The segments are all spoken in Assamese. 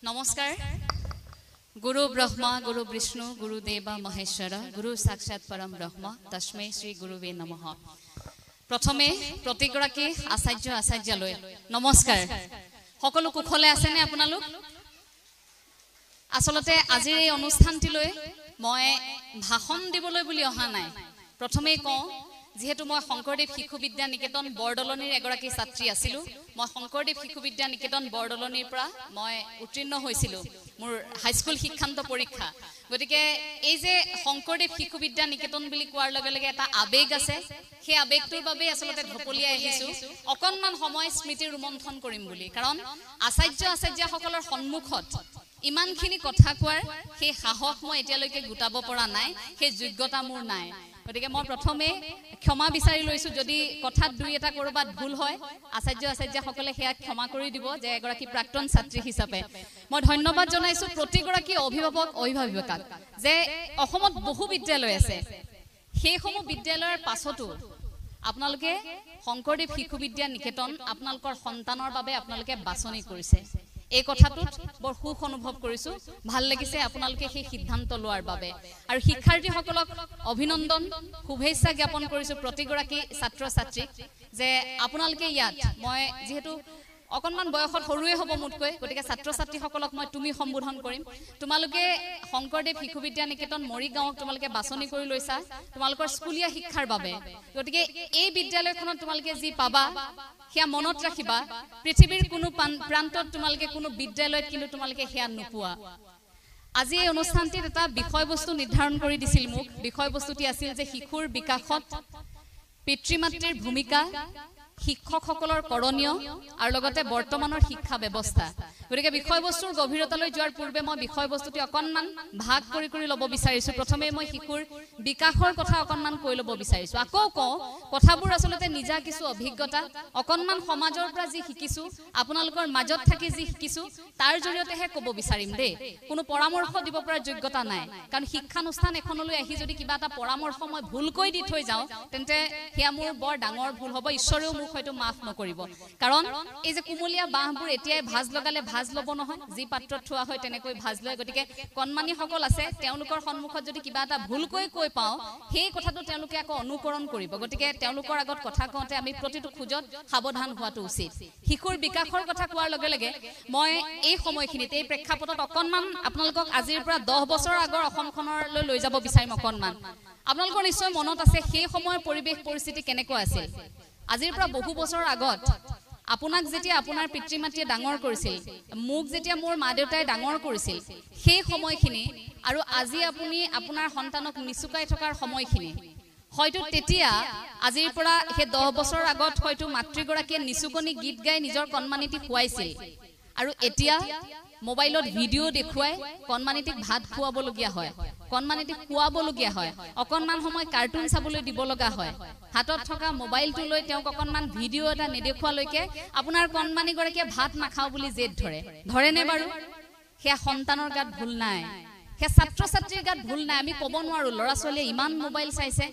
নমস্কাৰ গুৰু ব্ৰহ্মা গুৰু বিষ্ণু গুৰু দেবা মহেশ্বৰ গুৰু সাক্ষাৎ পৰম ব্ৰহ্ম তস্मै শ্ৰী গুৰুবে নমঃ প্ৰথমে প্ৰত্যেকগৰাকী আচাৰ্য আচাৰ্যালৈ নমস্কাৰ সকলো কুশলে আছে নে আপোনালোক আসলতে আজিৰ এই অনুষ্ঠানটিলৈ মই ভাষণ দিবলৈ বুলি অহা নাই প্ৰথমে কওঁ যেহেতু মই শংকৰদেৱ শিশু বিদ্যা নিকেতন বৰদলনিৰ এগৰাকী ছাত্ৰী আছিলো মই শংকৰদেৱ শিশু বিদ্যা নিকেতন বৰদলনিৰ পৰা মই উত্তীৰ্ণ হৈছিলো মোৰ হাইস্কুল শিক্ষান্ত পৰীক্ষা গতিকে এই যে শংকৰদেৱ শিশু বিদ্যা নিকেতন বুলি কোৱাৰ লগে লগে এটা আবেগ আছে সেই আবেগটোৰ বাবে আসলতে ঢপলিয়াই আহিছো অকনমান সময় স্মৃতি ৰোমন্থন কৰিম বুলি কাৰণ আচাৰ্যসকলৰ সন্মুখত ইমানখিনি কথা কোৱাৰ সেই সাহস মই এতিয়ালৈকে গোটাব পৰা নাই সেই যোগ্যতা মোৰ নাই গতিকে মই প্ৰথমে ক্ষমা বিচাৰি লৈছো যদি কথাত দুই এটা কৰবাত ভুল হয় আচাৰ্যসকলে হেয়া ক্ষমা কৰি দিব যে এগৰাকী প্ৰাক্তন ছাত্ৰী হিচাপে মই ধন্যবাদ জনাইছো প্ৰতিগৰাকী অভিভাৱকক যে অসমত বহু বিদ্যালয় আছে সেইসমূহ বিদ্যালয়ৰ পাছতো আপোনালোকে শংকৰদেৱ শিশু বিদ্যা নিকেতন আপোনালোকৰ সন্তানৰ বাবে আপোনালোকে বাছনি কৰিছে এই কথাটোত বৰ সুখ অনুভৱ কৰিছো ভাল লাগিছে আপোনালোকে সেই সিদ্ধান্ত লোৱাৰ বাবে আৰু শিক্ষাৰ্থীসকলক অভিনন্দন শুভেচ্ছা জ্ঞাপন কৰিছো প্ৰতিগৰাকী ছাত্ৰ ছাত্ৰীক যে আপোনালোকে ইয়াত মই যেহেতু অকনমান বয়সত সৰুৱে হ'ব মুতকৈ গতিকে ছাত্ৰ ছাত্ৰীসকলক মই তুমি সম্বোধন কৰিম তোমালোকে শংকৰদেৱ শিশু বিদ্যা নিকেতন মৰিগাঁওক তোমালোকে বাছনি কৰি লৈছা তোমালোকৰ স্কুলীয়া শিক্ষাৰ বাবে গতিকে এই বিদ্যালয়খনত তোমালোকে যি পাবা হেয়া মনত ৰাখিবা পৃথিৱীৰ কোনো প্ৰান্তত তোমালোকে কোনো বিদ্যালয়ত কিন্তু তোমালোকে হেয়া নোপোৱা আজি এই অনুষ্ঠানটিত এটা বিষয়বস্তু নিৰ্ধাৰণ কৰি দিছিল মোক বিষয়বস্তুটি আছিল যে শিশুৰ বিকাশত পিতৃ মাতৃৰ ভূমিকা শিক্ষকসকলৰ কৰণীয় আৰু লগতে বৰ্তমানৰ শিক্ষা ব্যৱস্থা গতিকে বিষয়বস্তুৰ গভীৰতালৈ যোৱাৰ পূৰ্বে মই বিষয়বস্তুটি অকনমান ভাগ কৰি ল'ব বিচাৰিছো প্ৰথমে মই শিশুৰ বিকাশৰ কথা অকনমান কৈ ল'ব বিচাৰিছো আকৌ কওঁ কথাবোৰ আসলতে নিজা কিছু অভিজ্ঞতা অকনমান সমাজৰ পৰা যি শিকিছো আপোনালোকৰ মাজত থাকি যি শিকিছো তাৰ জৰিয়তেহে ক'ব বিচাৰিম দেই কোনো পৰামৰ্শ দিব পৰা যোগ্যতা নাই কাৰণ শিক্ষানুষ্ঠান এখনলৈ আহি যদি কিবা এটা পৰামৰ্শ মই ভুলকৈ দি থৈ যাওঁ তেন্তে হেয়া মোৰ বৰ ডাঙৰ ভুল হ'ব ঈশ্বৰেও মোক হয়তো মাফ নকৰিব কাৰণ এই যে কুমলীয়া বাহবোৰ এতিয়াই ভাজ লগালে ভাজ ল'ব নহয় যি পাত্ৰত থোৱা হয় তেনেকৈ ভাজ লয় গতিকে কণমানি সকল আছে তেওঁলোকৰ সন্মুখত যদি কিবা এটা ভুলকৈ কৈ পাওঁ সেই কথাটো তেওঁলোকে আকৌ অনুকৰণ কৰিব গতিকে তেওঁলোকৰ আগত কথা কওঁতে আমি প্ৰতিটো খোজত সাৱধান হোৱাটো উচিত শিশুৰ বিকাশৰ কথা কোৱাৰ লগে লগে মই এই সময়খিনিত এই প্ৰেক্ষাপটত অকনমান আপোনালোকক আজিৰ পৰা 10 বছৰ আগৰ অসমখনলৈ লৈ যাব বিচাৰিম অকনমান আপোনালোকৰ নিশ্চয় মনত আছে সেই সময়ৰ পৰিৱেশ পৰিস্থিতি কেনেকুৱা আছিল আজিৰ পৰা বহু বছৰ আগত আপোনাক যেতিয়া আপোনাৰ পিতৃ মাতৃয়ে ডাঙৰ কৰিছিল মোক যেতিয়া মোৰ মা দেউতাই ডাঙৰ কৰিছিল সেই সময়খিনি আৰু আজি আপুনি আপোনাৰ সন্তানক নিচুকাই থকাৰ সময়খিনি হয়তো তেতিয়া আজিৰ পৰা সেই 10 বছৰ আগত হয়তো মাতৃগৰাকীয়ে নিচুকনি গীত গাই নিজৰ কণমানিটি খুৱাইছিল আৰু এতিয়া মোবাইলত ভিডিও দেখুৱাই কণমানিটিক ভাত খুৱাবলগীয়া হয় কণমানিটিক খুৱাবলগীয়া হয় অকনমান সময় কাৰ্টুন চাবলৈ দিব লগা হয় হাতত থকা মোবাইলটো লৈ তেওঁক অকনমান ভিডিও এটা নেদেখুৱালৈকে আপোনাৰ কণমানিগৰাকীয়ে ভাত নাখাও বুলি জেদ ধৰেনে বাৰু হেয়া সন্তানৰ গাত ভুল নাই হেয়া ছাত্ৰ ছাত্ৰীৰ গাত ভুল নাই আমি ক'ব নোৱাৰো ল'ৰা ছোৱালীয়ে ইমান মোবাইল চাইছে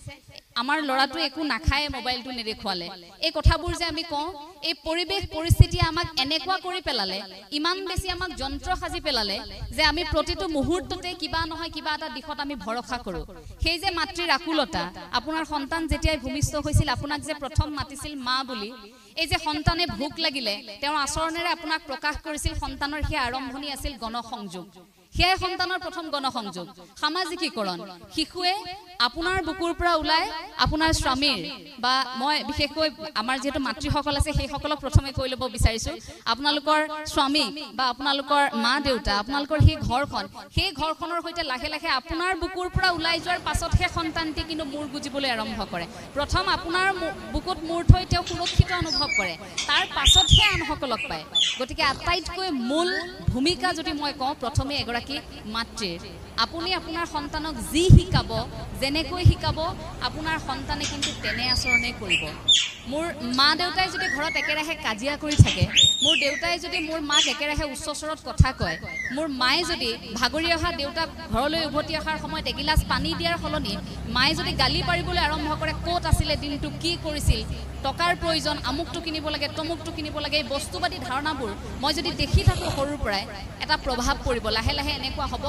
আমাৰ ল'ৰাটো একো নাখায় মোবাইলটো নেদেখুৱালে এই কথাবোৰ যে আমি কওঁ এই পৰিৱেশ পৰিস্থিতি আমাক এনেকুৱা কৰি পেলালে ইমান বেছি আমাক যন্ত্ৰ সাজি পেলালে যে আমি প্ৰতিটো মুহূৰ্ততে কিবা নহয় কিবা এটা দিশত আমি ভৰসা কৰো সেই যে মাতৃৰ আকুলতা আপোনাৰ সন্তান যেতিয়াই ভূমিষ্ঠ হৈছিল আপোনাক যে প্ৰথম মাতিছিল মা বুলি এই যে সন্তানে ভোক লাগিলে তেওঁৰ আচৰণেৰে আপোনাক প্ৰকাশ কৰিছিল সন্তানৰ সেই আৰম্ভণি আছিল গণসংযোগ হেয়া সন্তানৰ প্ৰথম গণসংযোগ সামাজিকীকৰণ শিশুৱে আপোনাৰ বুকুৰ পৰা ওলাই আপোনাৰ স্বামীৰ বা মই বিশেষকৈ আমাৰ যেহেতু মাতৃসকল আছে সেই সকলক প্ৰথমে কৈ ল'ব বিচাৰিছো আপোনালোকৰ স্বামী বা আপোনালোকৰ মা দেউতা আপোনালোকৰ সেই ঘৰখনৰ সৈতে লাহে লাহে আপোনাৰ বুকুৰ পৰা ওলাই যোৱাৰ পাছতহে সন্তানটি কিন্তু মূৰ গুজিবলৈ আৰম্ভ কৰে প্ৰথম আপোনাৰ বুকুত মূৰ থৈ তেওঁ সুৰক্ষিত অনুভৱ কৰে তাৰ পাছতহে আনসকলক পায় গতিকে আটাইতকৈ মূল ভূমিকা যদি মই কওঁ প্ৰথমে এগৰাকী মাতৃৰ আপুনি আপোনাৰ সন্তানক যি শিকাব যেনেকৈ শিকাব আপোনাৰ সন্তানে কিন্তু তেনে আচৰণে কৰিব মোৰ মা দেউতাই যদি ঘৰত একেৰাহে কাজিয়া কৰি থাকে, মোৰ দেউতাই যদি মোৰ মাক একেৰাহে উচ্চ স্বৰত কথা কয়, মোৰ মায়ে যদি ভাগৰি অহা দেউতাক ঘৰলৈ উভতি অহাৰ সময়ত এগিলাচ পানী দিয়াৰ সলনি মায়ে যদি গালি পাৰিবলৈ আৰম্ভ কৰে, ক'ত আছিলে দিনটো, কি কৰিছিল, টকাৰ প্ৰয়োজন, আমুকটো কিনিব লাগে, তমুকটো কিনিব লাগে, এই বস্তুবাদী ধাৰণাবোৰ মই যদি দেখি থাকোঁ সৰুৰ পৰাই, এটা প্ৰভাৱ পৰিব। লাহে লাহে এনেকুৱা হ'ব,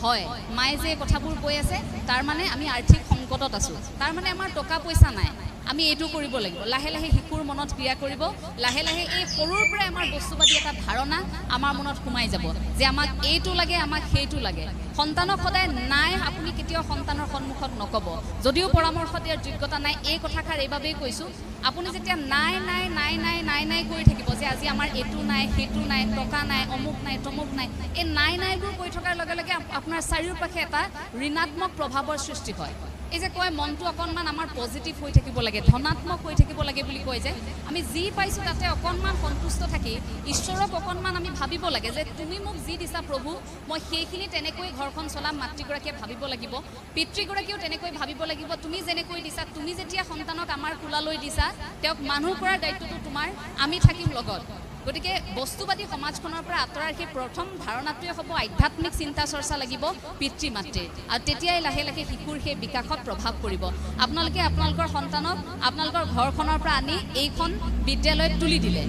হয় মায়ে যে কথাবোৰ কৈ আছে তাৰ মানে আমি আৰ্থিক সংকটত আছোঁ, তাৰ মানে আমাৰ টকা পইচা নাই, আমি এইটো কৰিব লাগিব। লাহে লাহে শিশুৰ মনত ক্ৰিয়া কৰিব, লাহে লাহে এই সৰুৰ পৰাই আমাৰ বস্তুবাদী এটা ধাৰণা আমাৰ মনত সোমাই যাব যে আমাক এইটো লাগে, আমাক সেইটো লাগে। সন্তানক সদায় নাই আপুনি কেতিয়াও সন্তানৰ সন্মুখত নক'ব, যদিও পৰামৰ্শ দিয়াৰ যোগ্যতা নাই। এই কথাষাৰ এইবাবেই কৈছোঁ, আপুনি যেতিয়া নাই নাই নাই নাই নাই নাই কৰি থাকিব যে আজি আমাৰ এইটো নাই, সেইটো নাই, টকা নাই, অমুক নাই, তমুক নাই, এই নাই নাইবোৰ কৈ থকাৰ লগে লগে আপোনাৰ চাৰিওপাশে এটা ঋণাত্মক প্ৰভাৱৰ সৃষ্টি হয়। এই যে কয় মনটো অকণমান আমাৰ পজিটিভ হৈ থাকিব লাগে, ধনাত্মক হৈ থাকিব লাগে বুলি কয় যে, আমি যি পাইছোঁ তাতে অকণমান সন্তুষ্ট থাকি ঈশ্বৰক অকণমান আমি ভাবিব লাগে যে তুমি মোক যি দিছা প্ৰভু, মই সেইখিনি তেনেকৈ ঘৰখন চলাম। মাতৃগৰাকীয়ে ভাবিব লাগিব, পিতৃগৰাকীয়েও তেনেকৈ ভাবিব লাগিব, তুমি যেনেকৈ দিছা, তুমি যেতিয়া সন্তানক আমাৰ কোলালৈ দিছা, তেওঁক মানুহ কৰাৰ দায়িত্বটো তোমাৰ, আমি থাকিম লগত। গতিকে বস্তুবাদী সমাজখনৰ পৰা আঁতৰাৰ সেই প্ৰথম ধাৰণাটোৱে হ'ব আধ্যাত্মিক চিন্তা চৰ্চা লাগিব পিতৃ মাতৃৰ, আৰু তেতিয়াই লাহে লাহে শিশুৰ সেই বিকাশত প্ৰভাৱ পৰিব। আপোনালোকে আপোনালোকৰ সন্তানক আপোনালোকৰ ঘৰখনৰ পৰা আনি এইখন বিদ্যালয়ত তুলি দিলে,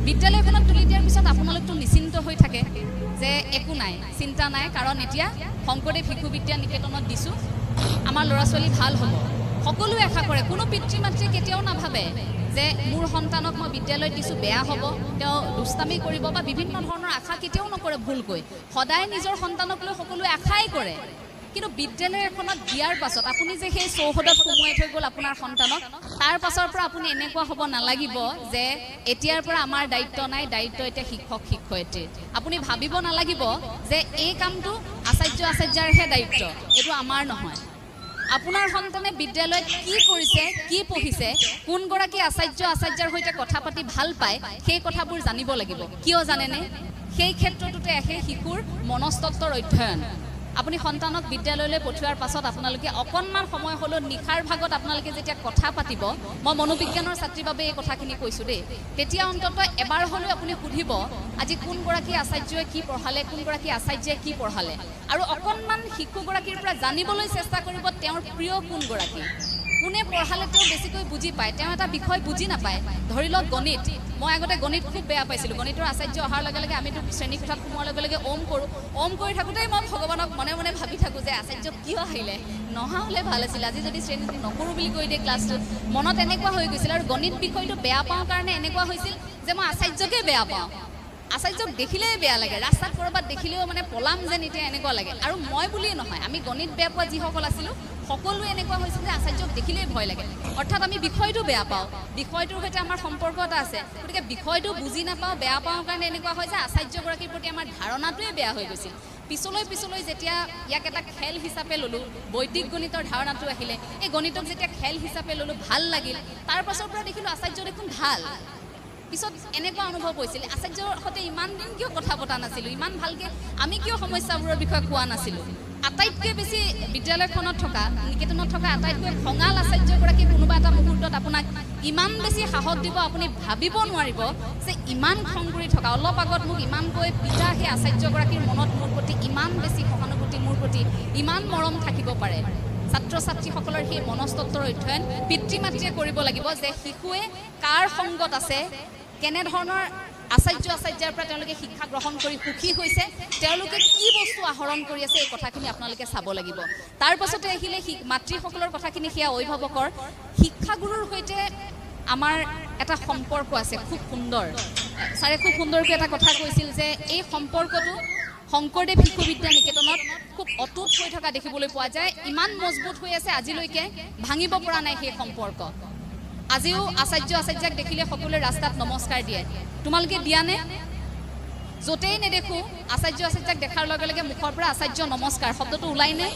বিদ্যালয়খনত তুলি দিয়াৰ পিছত আপোনালোকতো নিশ্চিন্ত হৈ থাকে যে একো নাই, চিন্তা নাই, কাৰণ এতিয়া শংকৰদেৱ শিশু বিদ্যা নিকেতনত দিছোঁ, আমাৰ ল'ৰা ছোৱালী ভাল হ'ব। সকলোৱে আশা কৰে, কোনো পিতৃ মাতৃয়ে কেতিয়াও নাভাবে যে মোৰ সন্তানক মই বিদ্যালয়ত দিছোঁ বেয়া হ'ব, তেওঁ দুষ্টামি কৰিব, বা বিভিন্ন ধৰণৰ আশা কেতিয়াও নকৰে ভুলকৈ। সদায় নিজৰ সন্তানক লৈ সকলোৱে আশাই কৰে, কিন্তু বিদ্যালয় এখনত দিয়াৰ পাছত আপুনি যে সেই চৌহদত সোমোৱাই থৈ গ'ল আপোনাৰ সন্তানক, তাৰ পাছৰ পৰা আপুনি এনেকুৱা হ'ব নালাগিব যে এতিয়াৰ পৰা আমাৰ দায়িত্ব নাই, দায়িত্ব এতিয়া শিক্ষক শিক্ষয়িত্ৰীৰ। আপুনি ভাবিব নালাগিব যে এই কামটো আচাৰ্যৰহে দায়িত্ব, এইটো আমাৰ নহয়। আপোনাৰ সন্তানে বিদ্যালয়ত কি কৰিছে, কি পঢ়িছে, কোনগৰাকী আচাৰ্যৰ সৈতে কথা পাতি ভাল পায়, সেই কথাবোৰ জানিব লাগিব। কিয় জানেনে? সেই ক্ষেত্ৰটোতে সেই শিশুৰ মনস্তত্বৰ অধ্যয়ন। আপুনি সন্তানক বিদ্যালয়লৈ পঠিওৱাৰ পাছত আপোনালোকে অকণমান সময় হ'লেও নিশাৰ ভাগত আপোনালোকে যেতিয়া কথা পাতিব, মই মনোবিজ্ঞানৰ ছাত্ৰীৰ বাবে এই কথাখিনি কৈছোঁ দেই, তেতিয়া অন্ততঃ এবাৰ হ'লেও আপুনি সুধিব আজি কোনগৰাকী আচাৰ্যই কি পঢ়ালে, কোনগৰাকী আচাৰ্যই কি পঢ়ালে, আৰু অকণমান শিশুগৰাকীৰ পৰা জানিবলৈ চেষ্টা কৰিব তেওঁৰ প্ৰিয় কোনগৰাকী, কোনে পঢ়ালে তেওঁ বেছিকৈ বুজি পায়, তেওঁ এটা বিষয় বুজি নাপায়। ধৰি লওক গণিত, মই আগতে গণিত খুব বেয়া পাইছিলোঁ। গণিতৰ আচাৰ্য অহাৰ লগে লগে আমিতো শ্ৰেণীকোঠাত সোমোৱাৰ লগে লগে ওম কৰোঁ, ওম কৰি থাকোঁতেই মই ভগৱানক মনে মনে ভাবি থাকোঁ যে আচাৰ্য কিয় আহিলে, নহা হ'লে ভাল আছিল, আজি যদি শ্ৰেণীটো নকৰোঁ বুলি কৈ দিয়ে ক্লাছটোত। মনত এনেকুৱা হৈ গৈছিল, আৰু গণিত বিষয়টো বেয়া পাওঁ কাৰণে এনেকুৱা হৈছিল যে মই আচাৰ্যকে বেয়া পাওঁ, আচাৰ্যক দেখিলেই বেয়া লাগে, ৰাস্তাত ক'ৰবাত দেখিলেও মানে পলাম যেন এতিয়া এনেকুৱা লাগে। আৰু মই বুলিয়েই নহয়, আমি গণিত বেয়া পোৱা যিসকল আছিলোঁ সকলোৱে এনেকুৱা হৈছিল যে আচাৰ্যক দেখিলেই ভয় লাগে, অৰ্থাৎ আমি বিষয়টো বেয়া পাওঁ, বিষয়টোৰ সৈতে আমাৰ সম্পৰ্ক এটা আছে। গতিকে বিষয়টো বুজি নাপাওঁ, বেয়া পাওঁ কাৰণে এনেকুৱা হয় যে আচাৰ্যগৰাকীৰ প্ৰতি আমাৰ ধাৰণাটোৱে বেয়া হৈ গৈছিল। পিছলৈ যেতিয়া ইয়াক এটা খেল হিচাপে ল'লোঁ, বৈদিক গণিতৰ ধাৰণাটো আহিলে, এই গণিতক যেতিয়া খেল হিচাপে ল'লোঁ ভাল লাগিল, তাৰ পাছৰ পৰা দেখিলোঁ আচাৰ্য দেখোন ভাল। পিছত এনেকুৱা অনুভৱ হৈছিল আচাৰ্যৰ সৈতে ইমান দিন কিয় কথা পতা নাছিলোঁ, ইমান ভালকৈ আমি কিয় সমস্যাবোৰৰ বিষয়ে কোৱা নাছিলোঁ। আটাইতকৈ বেছি বিদ্যালয়খনত থকা, নিকেতনত থকা আটাইতকৈ খঙাল আচাৰ্যগৰাকী কোনোবা এটা মুহূৰ্তত আপোনাক ইমান বেছি সাহস দিব, আপুনি ভাবিব নোৱাৰিব যে ইমান খং কৰি থকা, অলপ আগত মোক ইমানকৈ পিতা সেই আচাৰ্যগৰাকীৰ মনত মোৰ প্ৰতি ইমান বেছি সহানুভূতি, মোৰ প্ৰতি ইমান মৰম থাকিব পাৰে। ছাত্ৰ ছাত্ৰীসকলৰ সেই মনস্তত্বৰ অধ্যয়ন পিতৃ মাতৃয়ে কৰিব লাগিব যে শিশুৱে কাৰ সংগত আছে, কেনেধৰণৰ আচাৰ্যৰ পৰা তেওঁলোকে শিক্ষা গ্ৰহণ কৰি সুখী হৈছে, তেওঁলোকে কি বস্তু আহৰণ কৰি আছে, এই কথাখিনি আপোনালোকে চাব লাগিব। তাৰ পাছতে আহিলে মাতৃসকলৰ কথাখিনি, সেয়া অভিভাৱকৰ শিক্ষাগুৰুৰ সৈতে আমাৰ এটা সম্পৰ্ক আছে খুব সুন্দৰ। ছাৰে খুব সুন্দৰকৈ এটা কথা কৈছিল যে এই সম্পৰ্কটো শংকৰদেৱ শিশু বিদ্যা নিকেতনত খুব অটুট হৈ থকা দেখিবলৈ পোৱা যায়, ইমান মজবুত হৈ আছে, আজিলৈকে ভাঙিব পৰা নাই সেই সম্পৰ্ক। আজিও আচাৰ্যাক দেখিলে সকলোৱে ৰাস্তাত নমস্কাৰ দিয়ে, তোমালোকে দিয়ানে? য'তেই নেদেখোঁ আচাৰ্যাক দেখাৰ লগে লগে মুখৰ পৰা আচাৰ্য নমস্কাৰ শব্দটো ওলাইনে?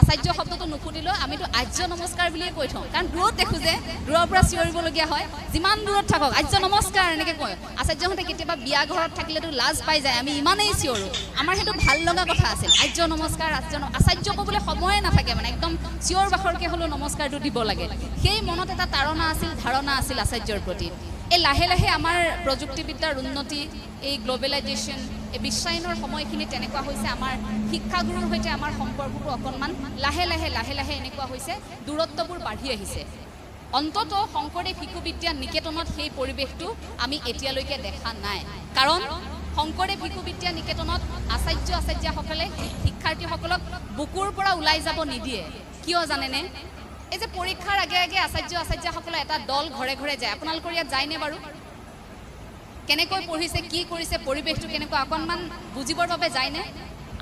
আচাৰ্য শব্দটো নুফুটিলো আমিতো আৰ্য নমস্কাৰ বুলিয়ে কৈ থওঁ কাৰণ দূৰত দেখো যে দূৰৰ পৰা চিঞৰিবলগীয়া হয় যিমান দূৰত থাকক আৰ্য নমস্কাৰ এনেকৈ কয় আচাৰ্যহঁতে কেতিয়াবা বিয়া ঘৰত থাকিলেতো লাজ পাই যায় আমি ইমানেই চিঞৰো আমাৰ সেইটো ভাল লগা কথা আছিল আৰ্য নমস্কাৰ আচাৰ্য ক'বলৈ সময়ে নাথাকে মানে একদম চিঞৰ বাখৰকৈ হ'লেও নমস্কাৰটো দিব লাগে সেই মনত এটা তাৰণা আছিল ধাৰণা আছিল আচাৰ্যৰ প্ৰতি এই লাহে লাহে আমাৰ প্ৰযুক্তিবিদ্যাৰ উন্নতি এই গ্ল'বেলাইজেশ্যন এই বিশ্বায়নৰ সময়খিনি তেনেকুৱা হৈছে আমাৰ শিক্ষাগুৰুৰ সৈতে আমাৰ সম্পৰ্কটো অকণমান লাহে লাহে এনেকুৱা হৈছে দূৰত্ববোৰ বাঢ়ি আহিছে অন্তত শংকৰদেৱ শিশু বিদ্যা নিকেতনত সেই পৰিৱেশটো আমি এতিয়ালৈকে দেখা নাই কাৰণ শংকৰদেৱ শিশু বিদ্যা নিকেতনত আচাৰ্যসকলে শিক্ষাৰ্থীসকলক বুকুৰ পৰা ওলাই যাব নিদিয়ে কিয় জানেনে এই যে পৰীক্ষাৰ আগে আগে আচাৰ্যসকলে এটা দল ঘৰে ঘৰে যায় আপোনালোকৰ ইয়াত যায়নে বাৰু কেনেকৈ পঢ়িছে কি কৰিছে পৰিৱেশটো কেনেকুৱা অকণমান বুজিবৰ বাবে যায়নে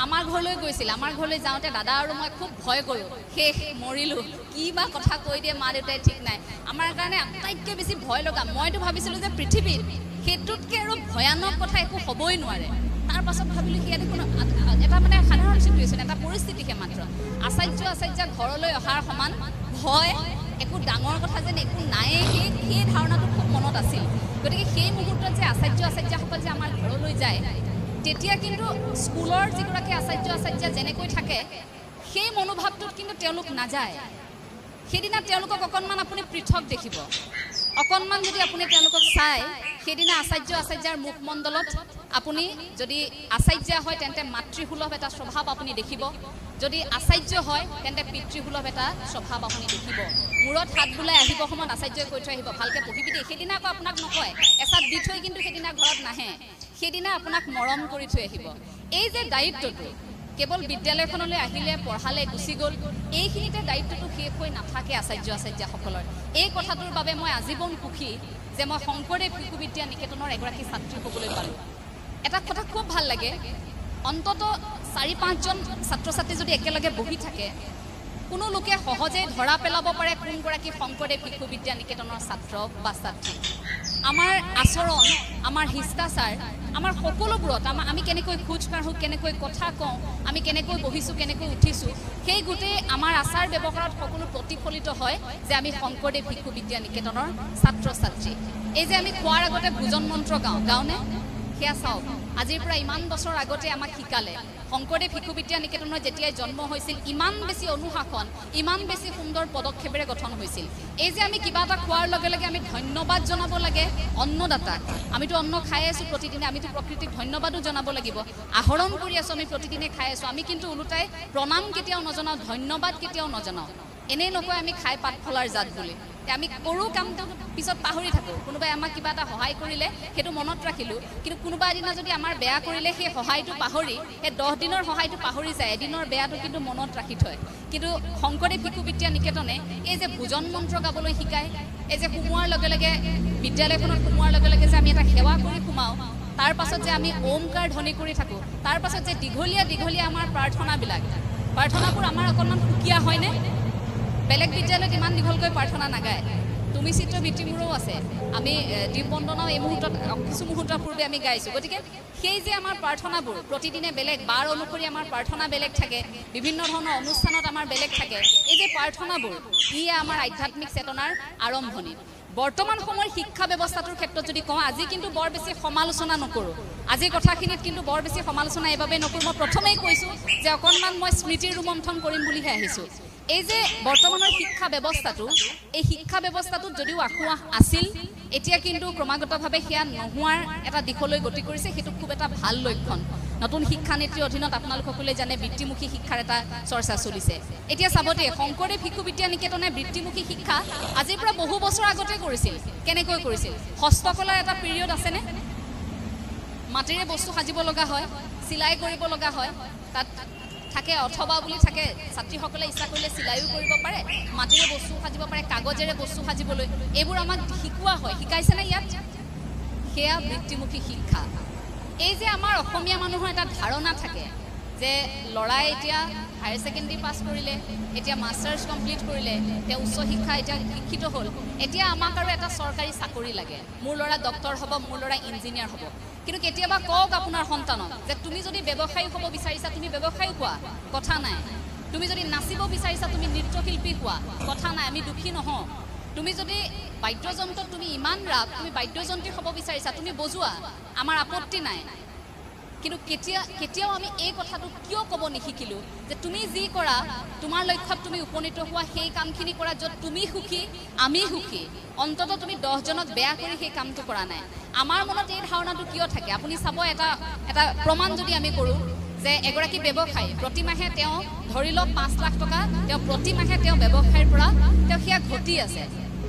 আমাৰ ঘৰলৈ গৈছিল আমাৰ ঘৰলৈ যাওঁতে দাদা আৰু মই খুব ভয় কৰোঁ শেষ মৰিলোঁ কি বা কথা কৈ দিয়ে মা দেউতাই ঠিক নাই আমাৰ কাৰণে আটাইতকৈ বেছি ভয় লগা মইতো ভাবিছিলোঁ যে পৃথিৱীত সেইটোতকৈ আৰু ভয়ানক কথা একো হ'বই নোৱাৰে তাৰ পাছত ভাবিলোঁ সেয়া দেখোন এটা মানে সাধাৰণ চিটুৱেশ্যন এটা পৰিস্থিতিহে মাত্ৰ আচাৰ্য ঘৰলৈ অহাৰ সমান ভয় একো ডাঙৰ কথা যেন একো নায়েই সেই ধাৰণাটো খুব মনত আছিল গতিকে সেই মুহূৰ্তত যে আচাৰ্যসকল যে আমাৰ ঘৰলৈ যায় তেতিয়া কিন্তু স্কুলৰ যিগৰাকী আচাৰ্য যেনেকৈ থাকে সেই মনোভাৱটোত কিন্তু তেওঁলোক নাযায় সেইদিনা তেওঁলোকক অকণমান আপুনি পৃথক দেখিব অকণমান যদি আপুনি তেওঁলোকক চায় সেইদিনা আচাৰ্যাৰ মুখমণ্ডলত আপুনি যদি আচাৰ্য হয় তেন্তে মাতৃসুলভ এটা স্বভাৱ আপুনি দেখিব যদি আচাৰ্য হয় তেন্তে পিতৃসুলভ এটা স্বভাৱ আপুনি দেখিব মূৰত হাত বুলাই আহিব সময়ত আচাৰ্যই কৈ থৈ আহিব ভালকৈ পঢ়িবি দেই সেইদিনা আকৌ আপোনাক নকয় এচাত দি থৈ কিন্তু সেইদিনা ঘৰত নাহে সেইদিনা আপোনাক মৰম কৰি থৈ আহিব এই যে দায়িত্বটো কেৱল বিদ্যালয়খনলৈ আহিলে পঢ়ালে গুচি গ'ল এইখিনিতে দায়িত্বটো শেষ হৈ নাথাকে আচাৰ্যসকলৰ এই কথাটোৰ বাবে মই আজীৱন সুখী যে মই শংকৰদেৱ শিশু বিদ্যা নিকেতনৰ এগৰাকী ছাত্ৰী হ'বলৈ পালোঁ এটা কথা খুব ভাল লাগে অন্তত 4-5জন ছাত্ৰ ছাত্ৰী যদি একেলগে বহি থাকে কোনো লোকে সহজে ধৰা পেলাব পাৰে কোনগৰাকী শংকৰদেৱ শিশু বিদ্যা নিকেতনৰ ছাত্ৰ বা ছাত্ৰী আমাৰ আচৰণ আমাৰ শিষ্টাচাৰ আমাৰ সকলোবোৰত আমি কেনেকৈ খোজ কাঢ়োঁ কেনেকৈ কথা কওঁ আমি কেনেকৈ বহিছোঁ কেনেকৈ উঠিছোঁ সেই গোটেই আমাৰ আচাৰ ব্যৱহাৰত সকলো প্ৰতিফলিত হয় যে আমি শংকৰদেৱ শিশু বিদ্যা নিকেতনৰ ছাত্ৰ ছাত্ৰী এই যে আমি খোৱাৰ আগতে ভোজন মন্ত্ৰ গাওঁনে সেয়া চাওক আজিৰ পৰা ইমান বছৰ আগতে আমাক শিকালে শংকৰদেৱ শিশু বিদ্যা নিকেতনৰ যেতিয়াই জন্ম হৈছিল ইমান বেছি অনুশাসন ইমান বেছি সুন্দৰ পদক্ষেপেৰে গঠন হৈছিল এই যে আমি কিবা এটা খোৱাৰ লগে লগে আমি ধন্যবাদ জনাব লাগে অন্নদাতাক আমিতো অন্ন খাই আছোঁ প্ৰতিদিনে আমিতো প্ৰকৃতিক ধন্যবাদো জনাব লাগিব আহৰণ কৰি আছোঁ আমি প্ৰতিদিনে খাই আছোঁ আমি কিন্তু ওলোটাই প্ৰণাম কেতিয়াও নজনাওঁ ধন্যবাদ কেতিয়াও নজনাওঁ এনেই নকয় আমি খাই পাত ফলাৰ জাত বুলি আমি কৰোঁ কামটো পিছত পাহৰি থাকোঁ কোনোবাই আমাক কিবা এটা সহায় কৰিলে সেইটো মনত ৰাখিলোঁ কিন্তু কোনোবা এদিনা যদি আমাৰ বেয়া কৰিলে সেই সহায়টো পাহৰি সেই 10 দিনৰ সহায়টো পাহৰি যায় এদিনৰ বেয়াটো কিন্তু মনত ৰাখি থয় কিন্তু শংকৰদেৱ শিশু বিদ্যা নিকেতনে এই যে ভোজন মন্ত্ৰ গাবলৈ শিকায় এই যে সোমোৱাৰ লগে লগে বিদ্যালয়খনত সোমোৱাৰ লগে লগে যে আমি এটা সেৱা কৰি সোমাওঁ তাৰ পাছত যে আমি ওমকাৰ ধ্বনি কৰি থাকোঁ তাৰ পাছত যে দীঘলীয়া আমাৰ প্ৰাৰ্থনাবোৰ আমাৰ অকণমান সুকীয়া হয়নে বেলেগ বিদ্যালয়ত ইমান দীঘলকৈ প্ৰাৰ্থনা নাগায় তুমি চিত্ৰ বৃত্তিমূৰো আছে আমি দীপ বন্দনাও এই মুহূৰ্তত কিছু মুহূৰ্তৰ পূৰ্বে আমি গাইছোঁ গতিকে সেই যে আমাৰ প্ৰাৰ্থনাবোৰ প্ৰতিদিনে বেলেগ বাৰ অনুসৰি আমাৰ প্ৰাৰ্থনা বেলেগ থাকে বিভিন্ন ধৰণৰ অনুষ্ঠানত আমাৰ বেলেগ থাকে এই যে প্ৰাৰ্থনাবোৰ ই আমাৰ আধ্যাত্মিক চেতনাৰ আৰম্ভণি বৰ্তমান সময়ৰ শিক্ষা ব্যৱস্থাটোৰ ক্ষেত্ৰত যদি কওঁ আজি কিন্তু বৰ বেছি সমালোচনা নকৰোঁ আজিৰ কথাখিনিত কিন্তু বৰ বেছি সমালোচনা এইবাবে নকৰোঁ মই প্ৰথমেই কৈছোঁ যে অকণমান মই স্মৃতিৰ ৰোমন্থন কৰিম বুলিহে আহিছোঁ এই যে বৰ্তমানৰ শিক্ষা ব্যৱস্থাটোত যদিও আঁসোৱাহ আছিল এতিয়া কিন্তু ক্ৰমাগতভাৱে সেয়া নোহোৱাৰ এটা দিশলৈ গতি কৰিছে সেইটো খুব এটা ভাল লক্ষণ নতুন শিক্ষানীতিৰ অধীনত আপোনালোক সকলোৱে জানে বৃত্তিমুখী শিক্ষাৰ এটা চৰ্চা চলিছে এতিয়া চাবতে শংকৰদেৱ শিশু বিদ্যা নিকেতনে বৃত্তিমুখী শিক্ষা আজিৰ পৰা বহু বছৰ আগতে কৰিছিল কেনেকৈ কৰিছিল হস্তকলাৰ এটা পিৰিয়ড আছেনে মাটিৰে বস্তু সাজিব লগা হয় চিলাই কৰিব লগা হয় তাত থাকে অথবা বুলি থাকে ছাত্ৰীসকলে ইচ্ছা কৰিলে চিলাইও কৰিব পাৰে মাটিৰে বস্তু সাজিব পাৰে কাগজেৰে বস্তু সাজিবলৈ এইবোৰ আমাক শিকোৱা হয় শিকাইছেনে ইয়াত সেয়া বৃত্তিমুখী শিক্ষা এই যে আমাৰ অসমীয়া মানুহৰ এটা ধাৰণা থাকে যে ল'ৰাই এতিয়া হায়াৰ ছেকেণ্ডেৰী পাছ কৰিলে এতিয়া মাষ্টাৰ্ছ কমপ্লিট কৰিলে তেওঁ উচ্চ শিক্ষা এতিয়া শিক্ষিত হ'ল এতিয়া আমাক আৰু এটা চৰকাৰী চাকৰি লাগে মোৰ ল'ৰা ডক্টৰ হ'ব মোৰ ল'ৰা ইঞ্জিনিয়াৰ হ'ব কিন্তু কেতিয়াবা কওক আপোনাৰ সন্তানক যে তুমি যদি ব্যৱসায়ী হ'ব বিচাৰিছা তুমি ব্যৱসায়ী হোৱা কথা নাই তুমি যদি নাচিব বিচাৰিছা তুমি নৃত্যশিল্পী হোৱা কথা নাই আমি দুখী নহওঁ তুমি যদি বাদ্যযন্ত্ৰত তুমি ইমান ৰাপ তুমি বাদ্যযন্ত্ৰী হ'ব বিচাৰিছা তুমি বজোৱা আমাৰ আপত্তি নাই কিন্তু কেতিয়াও আমি এই কথাটো কিয় ক'ব নিশিকিলো যে তুমি যি কৰা তোমাৰ লক্ষ্যত তুমি উপনীত হোৱা সেই কামখিনি কৰা য'ত তুমি সুখী আমি সুখী অন্ততঃ তুমি 10 জনক বেয়া কৰি সেই কামটো কৰা নাই আমাৰ মনত এই ধাৰণাটো কিয় থাকে আপুনি চাব এটা প্ৰমাণ যদি আমি কৰোঁ যে এগৰাকী ব্যৱসায়ী প্ৰতিমাহে তেওঁ ধৰি লওক 5 লাখ টকা তেওঁ প্ৰতিমাহে তেওঁ ব্যৱসায়ৰ পৰা তেওঁ সেয়া ঘটি আছে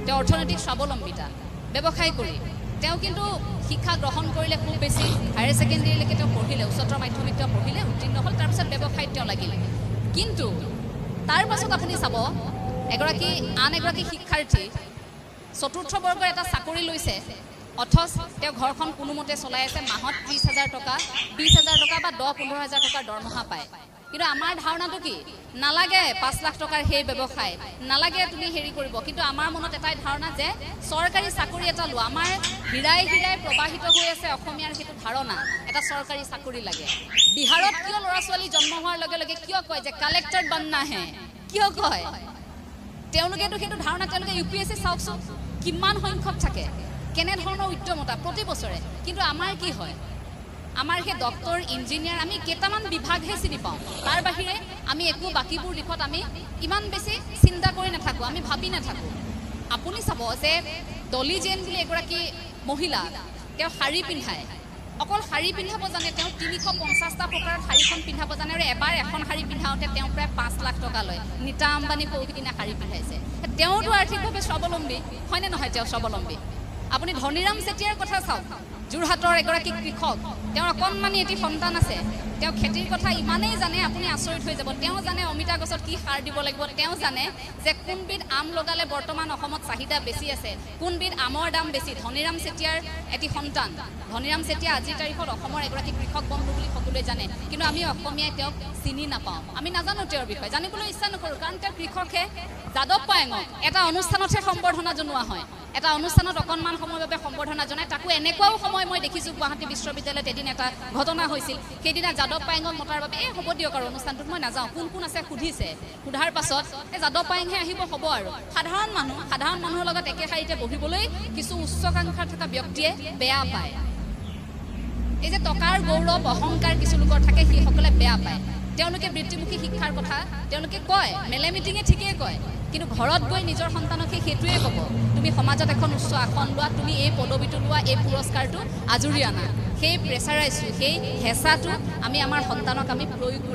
তেওঁ অৰ্থনৈতিক স্বাৱলম্বিতা ব্যৱসায় কৰি তেওঁ কিন্তু শিক্ষা গ্ৰহণ কৰিলে খুব বেছি হায়াৰ ছেকেণ্ডেৰীলৈকে তেওঁ পঢ়িলে উচ্চতৰ মাধ্যমিক তেওঁ পঢ়িলে উত্তীৰ্ণ হ'ল তাৰপিছত ব্যৱসায়ত তেওঁ লাগিলে কিন্তু তাৰ পাছত আপুনি চাব আন এগৰাকী শিক্ষাৰ্থী চতুৰ্থ বৰ্গৰ এটা চাকৰি লৈছে অথচ তেওঁ ঘৰখন কোনোমতে চলাই আছে মাহত 30,000 টকা 20,000 টকা বা 10-15,000 টকাৰ দৰমহা পায় কিন্তু আমাৰ ধাৰণাটো কি নালাগে 5 লাখ টকাৰ সেই ব্যৱসায় নালাগে তুমি হেৰি কৰিব কিন্তু আমাৰ মনত এটাই ধাৰণা যে চৰকাৰী চাকৰি এটা লোৱা আমাৰ হিৰাই প্ৰবাহিত হৈ আছে অসমীয়াৰ সেইটো ধাৰণা এটা চৰকাৰী চাকৰি লাগে বিহাৰত কিয় ল'ৰা ছোৱালী জন্ম হোৱাৰ লগে লগে কিয় কয় যে কালেক্টৰ বননা হে কিয় কয় তেওঁলোকেতো সেইটো ধাৰণা তেওঁলোকে ইউপিএছচি চাওকচোন কিমান সংখ্যক থাকে কেনেধৰণৰ উদ্যমতা প্ৰতি বছৰে কিন্তু আমাৰ কি হয় আমাৰ সেই ডক্টৰ ইঞ্জিনিয়াৰ আমি কেইটামান বিভাগহে চিনি পাওঁ তাৰ বাহিৰে আমি একো বাকীবোৰ দিশত আমি ইমান বেছি চিন্তা কৰি নাথাকোঁ আমি ভাবি নাথাকোঁ আপুনি চাব যে ডলি জেন বুলি এগৰাকী মহিলা তেওঁ শাৰী পিন্ধায় অকল শাৰী পিন্ধাব জানে তেওঁ 350টা প্ৰকাৰৰ শাৰীখন পিন্ধাব জানে আৰু এবাৰ এখন শাৰী পিন্ধাওঁতে তেওঁ প্ৰায় 5 লাখ টকা লয় নীতা আম্বানী পৰহিদিনা শাৰী পিন্ধাইছে তেওঁতো আৰ্থিকভাৱে স্বাৱলম্বী হয়নে নহয় তেওঁ স্বাৱলম্বী আপুনি ধনীৰাম চেতিয়াৰ কথা চাওক যোৰহাটৰ এগৰাকী কৃষক তেওঁৰ অকণমানি এটি সন্তান আছে তেওঁ খেতিৰ কথা ইমানেই জানে আপুনি আচৰিত হৈ যাব তেওঁ জানে অমিতা গছত কি সাৰ দিব লাগিব তেওঁ জানে যে কোনবিধ আম লগালে বৰ্তমান অসমত চাহিদা বেছি আছে কোনবিধ আমৰ দাম বেছি ধনীৰাম চেতিয়াৰ এটি সন্তান ধনীৰাম চেতিয়া আজিৰ তাৰিখত অসমৰ এগৰাকী কৃষক বন্ধু বুলি সকলোৱে জানে কিন্তু আমি অসমীয়াই তেওঁক চিনি নাপাওঁ আমি নাজানো তেওঁৰ বিষয়ে জানিবলৈ ইচ্ছা নকৰোঁ কাৰণ তেওঁ কৃষকহে যাদৱ পায়েঙক এটা অনুষ্ঠানতহে সম্বৰ্ধনা জনোৱা হয় এটা অনুষ্ঠানত অকণমান সময়ৰ বাবে সম্বৰ্ধনা জনায় তাকো এনেকুৱাও সময় মই দেখিছোঁ গুৱাহাটী বিশ্ববিদ্যালয়ত এদিন এটা ঘটনা হৈছিল সেইদিনা যাদৱ পায়েঙক মতাৰ বাবে হ'ব দিয়ক আৰু অনুষ্ঠানটোত মই নাযাওঁ কোন আছে সুধিছে সোধাৰ পাছত এই যাদৱ পায়েঙহে আহিব হ'ব আৰু সাধাৰণ মানুহৰ লগত একে শাৰীতে বহিবলৈ কিছু উচ্চাকাংক্ষা থকা ব্যক্তিয়ে বেয়া পায় এই যে টকাৰ গৌৰৱ অহংকাৰ কিছু লোকৰ থাকে সেইসকলে বেয়া পায় তেওঁলোকে বৃত্তিমুখী শিক্ষাৰ কথা তেওঁলোকে কয় মেলে মিটিঙে ঠিকেই কয় কিন্তু ঘৰত গৈ নিজৰ সন্তানক সেইটোৱে ক'ব তুমি সমাজত এখন উচ্চ আসন লোৱা তুমি এই পদবীটো লোৱা এই পুৰস্কাৰটো আজৰি আনা সেই প্ৰেছাৰাইজটো সেই হেঁচাটো আমি আমাৰ সন্তানক আমি প্ৰয়োগ কৰি